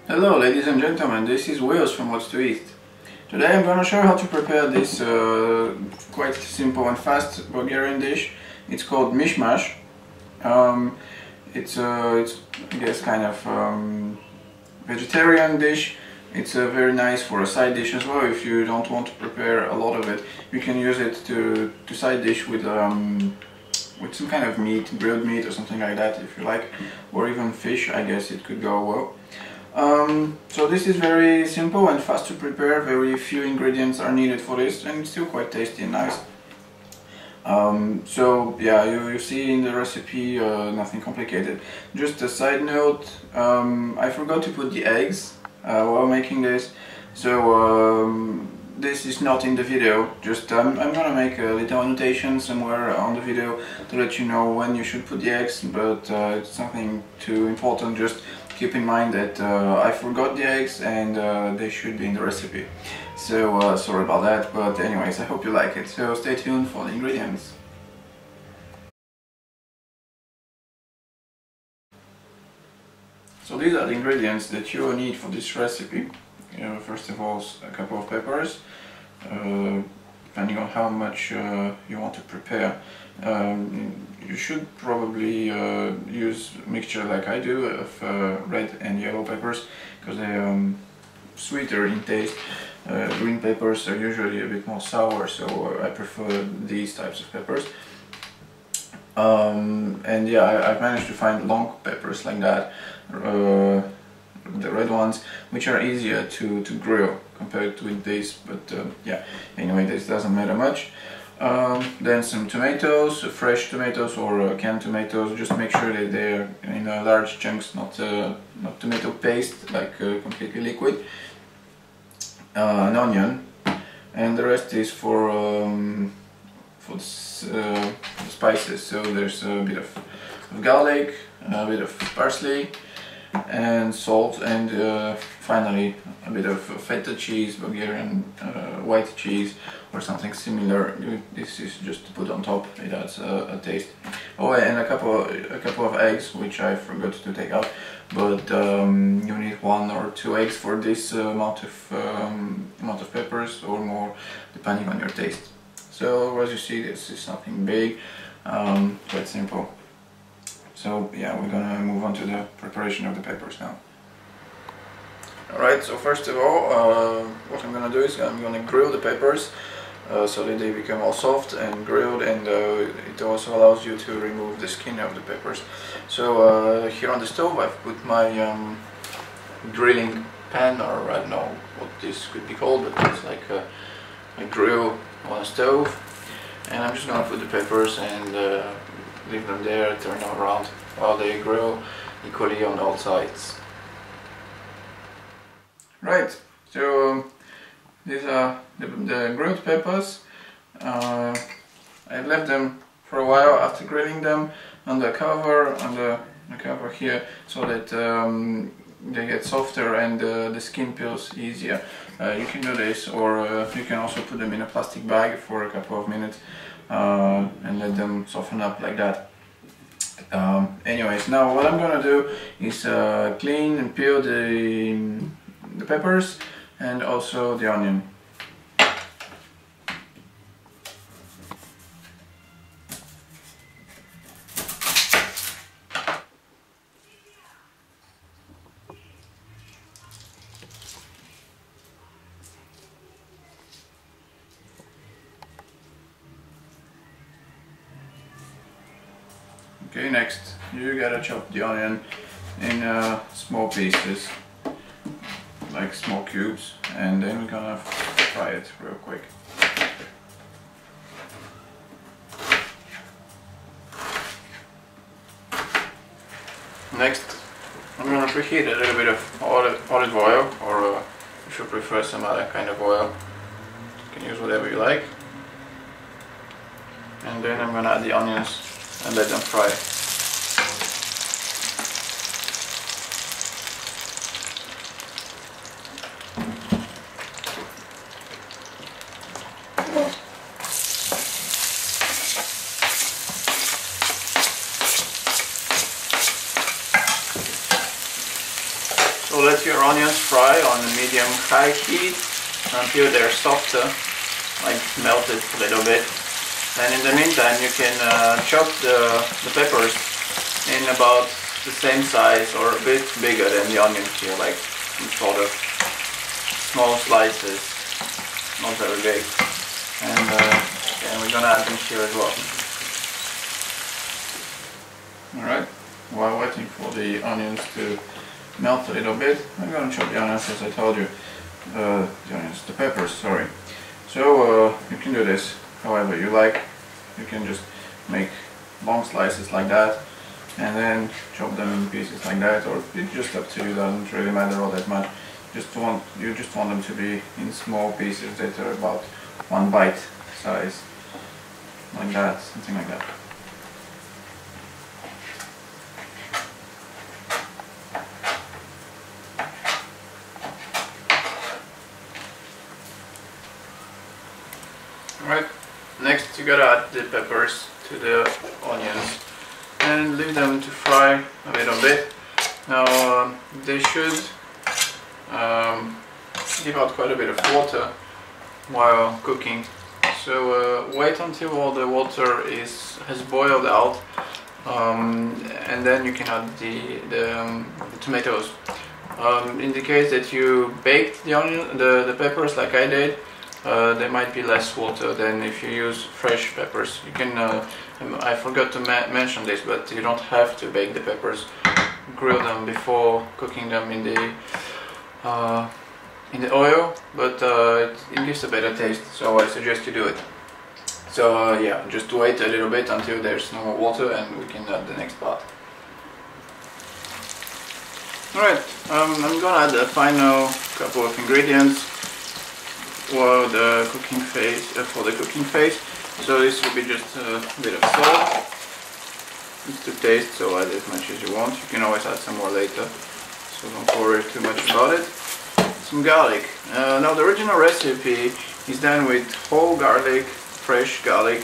Hello ladies and gentlemen, this is Wills from What's to Eat. Today I'm gonna show you how to prepare this quite simple and fast Bulgarian dish. It's called mishmash. It's I guess kind of vegetarian dish. It's very nice for a side dish as well. If you don't want to prepare a lot of it, you can use it to side dish with some kind of meat, grilled meat or something like that if you like, or even fish. I guess it could go well. So this is very simple and fast to prepare. Very few ingredients are needed for this, and it's still quite tasty and nice. So yeah, you see in the recipe, nothing complicated. Just a side note, I forgot to put the eggs while making this, so this is not in the video. Just I'm gonna make a little annotation somewhere on the video to let you know when you should put the eggs, but it's nothing too important. Just keep in mind that I forgot the eggs and they should be in the recipe. So sorry about that, but anyways, I hope you like it. So stay tuned for the ingredients. So these are the ingredients that you will need for this recipe. First of all, a couple of peppers, depending on how much you want to prepare. You should probably use a mixture like I do of red and yellow peppers, because they're sweeter in taste. Green peppers are usually a bit more sour, so I prefer these types of peppers. And yeah, I've managed to find long peppers like that, the red ones, which are easier to grill compared to these, but yeah, anyway, this doesn't matter much. Then some tomatoes, fresh tomatoes or canned tomatoes. Just make sure that they're in large chunks, not tomato paste, like completely liquid. An onion, and the rest is for the spices. So there's a bit of garlic, a bit of parsley, and salt, and finally a bit of feta cheese, Bulgarian white cheese or something similar. This is just to put on top. It adds a taste. Oh, and a couple of eggs, which I forgot to take out, but you need 1 or 2 eggs for this amount of peppers, or more, depending on your taste. So as you see, this is nothing big, quite simple. So yeah, we're gonna move on to the preparation of the peppers now. Alright, so first of all, what I'm gonna do is I'm gonna grill the peppers so that they become all soft and grilled, and it also allows you to remove the skin of the peppers. So here on the stove I've put my grilling pan, or I don't know what this could be called, but it's like a grill on a stove, and I'm just gonna put the peppers and leave them there, turn them around while they grill equally on all sides. Right, so these are the grilled peppers. I left them for a while after grilling them on the cover, here, so that they get softer and the skin peels easier. You can do this, or you can also put them in a plastic bag for a couple of minutes and let them soften up like that. Anyways, now what I'm gonna do is clean and peel the peppers and also the onion. Okay, next you gotta chop the onion in small pieces, like small cubes, and then we're gonna fry it real quick. Next, I'm gonna preheat a little bit of olive oil, or if you prefer some other kind of oil, you can use whatever you like. And then I'm gonna add the onions and let them fry. So let your onions fry on a medium-high heat until they're softer, like melted a little bit. And in the meantime you can chop the peppers in about the same size or a bit bigger than the onions here, like sort of small slices, not very big. And we're gonna add them here as well. Alright, while waiting for the onions to melt a little bit, I'm gonna chop the onions as I told you. The peppers, sorry. So you can do this however you like. You can just make long slices like that and then chop them in pieces like that, or it's just up to you, doesn't really matter all that much. You just want them to be in small pieces that are about 1 bite size, like that, something like that. Alright, next you gotta add the peppers to the onions and leave them to fry a little bit. Now they should give out quite a bit of water while cooking, so wait until all the water has boiled out, and then you can add the tomatoes. In the case that you baked the peppers like I did, there might be less water than if you use fresh peppers. You can, I forgot to mention this, but you don't have to bake the peppers. Grill them before cooking them in the oil, but it gives a better taste, so I suggest you do it. So yeah, just wait a little bit until there's no more water and we can add the next part. Alright, I'm gonna add a final couple of ingredients for the cooking phase. So this will be just a bit of salt. It's to taste, so add as much as you want. You can always add some more later, so don't worry too much about it. Some garlic. Now the original recipe is done with whole garlic, fresh garlic,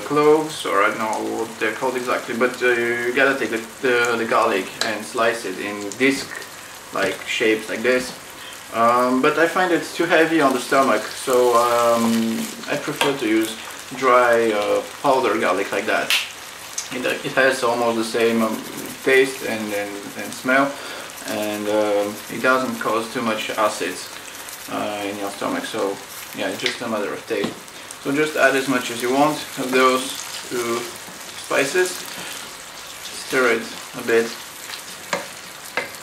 cloves, or I don't know what they're called exactly, but you gotta take the garlic and slice it in disc-like shapes like this. But I find it too heavy on the stomach, so I prefer to use dry powdered garlic like that. It has almost the same taste and smell, and it doesn't cause too much acids in your stomach, so yeah, it's just a matter of taste. So just add as much as you want of those two spices, stir it a bit,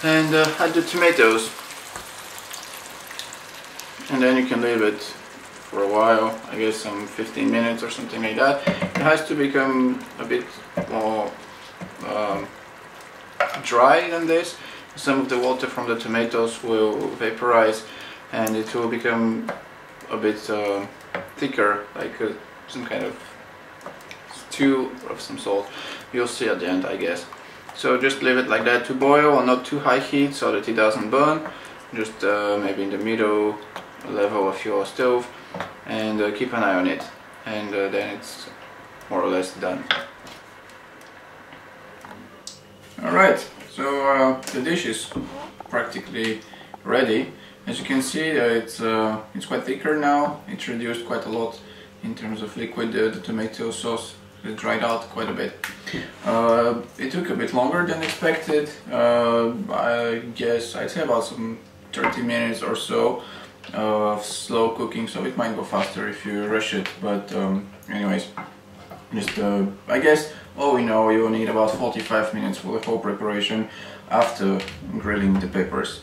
and add the tomatoes. And then you can leave it for a while, I guess some 15 minutes or something like that. It has to become a bit more dry than this. Some of the water from the tomatoes will vaporize and it will become a bit thicker, like some kind of stew of some sort. You'll see at the end, I guess. So just leave it like that to boil on not too high heat so that it doesn't burn. Just maybe in the middle level of your stove, and keep an eye on it, and then it's more or less done. Alright, so the dish is practically ready. As you can see, it's quite thicker now. It's reduced quite a lot in terms of liquid. The tomato sauce it dried out quite a bit. It took a bit longer than expected. I guess I'd say about some 30 minutes or so of slow cooking, so it might go faster if you rush it, but anyways, just I guess all in all you'll need about 45 minutes for the whole preparation after grilling the peppers.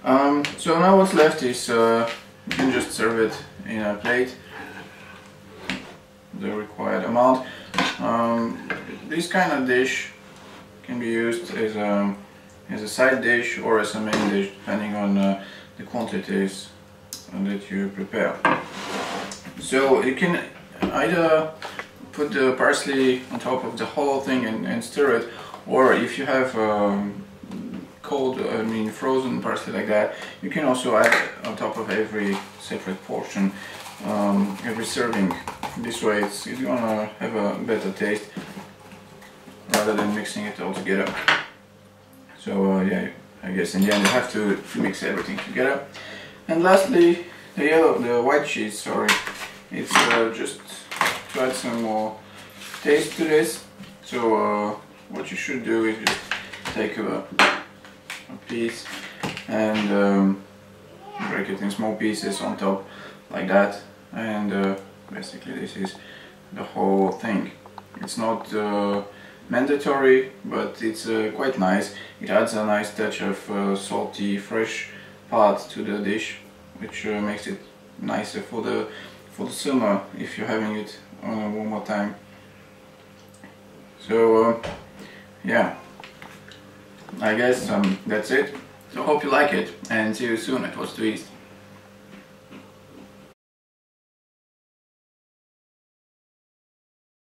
So now what's left is you can just serve it in a plate, the required amount. This kind of dish can be used as a side dish or as a main dish, depending on the quantities that you prepare. So you can either put the parsley on top of the whole thing and stir it, or if you have cold, frozen parsley like that, you can also add on top of every separate portion, every serving. This way it's gonna have a better taste rather than mixing it all together. So yeah, I guess in the end you have to mix everything together. And lastly, the white cheese, sorry, it's just to add some more taste to this. So what you should do is just take a piece and break it in small pieces on top like that, and basically this is the whole thing. It's not mandatory, but it's quite nice. It adds a nice touch of salty, fresh part to the dish, which makes it nicer for the summer if you're having it on a warmer time. So yeah, I guess that's it. So hope you like it, and see you soon at What's to Eat.